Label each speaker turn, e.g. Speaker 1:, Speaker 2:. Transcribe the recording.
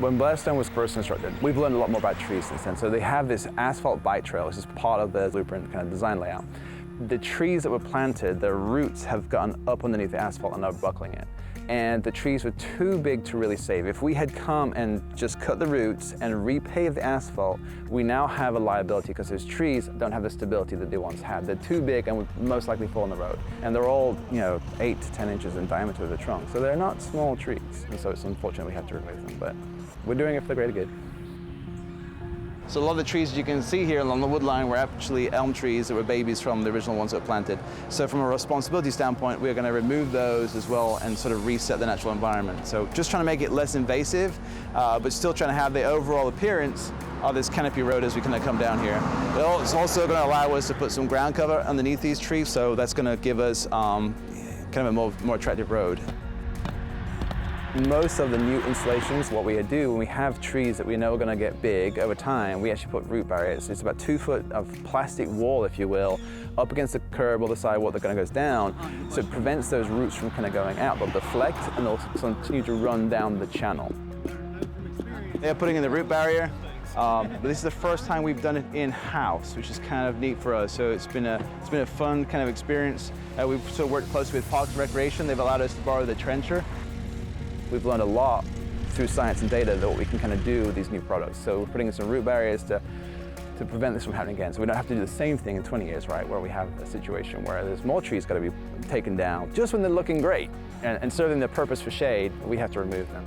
Speaker 1: When Blair Stone was first constructed, we've learned a lot more about trees since then. So they have this asphalt bike trail, which is part of the blueprint kind of design layout. The trees that were planted, their roots have gotten up underneath the asphalt and are buckling it. And the trees were too big to really save. If we had come and just cut the roots and repaved the asphalt, we now have a liability because those trees don't have the stability that they once had. They're too big and would most likely fall on the road. And they're all, 8 to 10 inches in diameter of the trunk. So they're not small trees. And so it's unfortunate we have to remove them, but we're doing it for the greater good. So a lot of the trees you can see here along the wood line were actually elm trees that were babies from the original ones that were planted. So from a responsibility standpoint, we're going to remove those as well and sort of reset the natural environment. So just trying to make it less invasive, but still trying to have the overall appearance of this canopy road as we kind of come down here. It's also going to allow us to put some ground cover underneath these trees, so that's going to give us kind of a more attractive road. Most of the new installations, what we do when we have trees that we know are going to get big over time, we actually put root barriers. It's about 2 foot of plastic wall, if you will, up against the curb or the sidewalk that kind of goes down. So it prevents those roots from kind of going out. They'll deflect and they'll continue to run down the channel. They're putting in the root barrier. But this is the first time we've done it in-house, which is kind of neat for us. So it's been a fun kind of experience. We've sort of worked closely with Parks and Recreation. They've allowed us to borrow the trencher. We've learned a lot through science and data that what we can kind of do with these new products. So we're putting in some root barriers to prevent this from happening again. So we don't have to do the same thing in 20 years, right? Where we have a situation where there's more trees got to be taken down just when they're looking great and serving their purpose for shade, we have to remove them.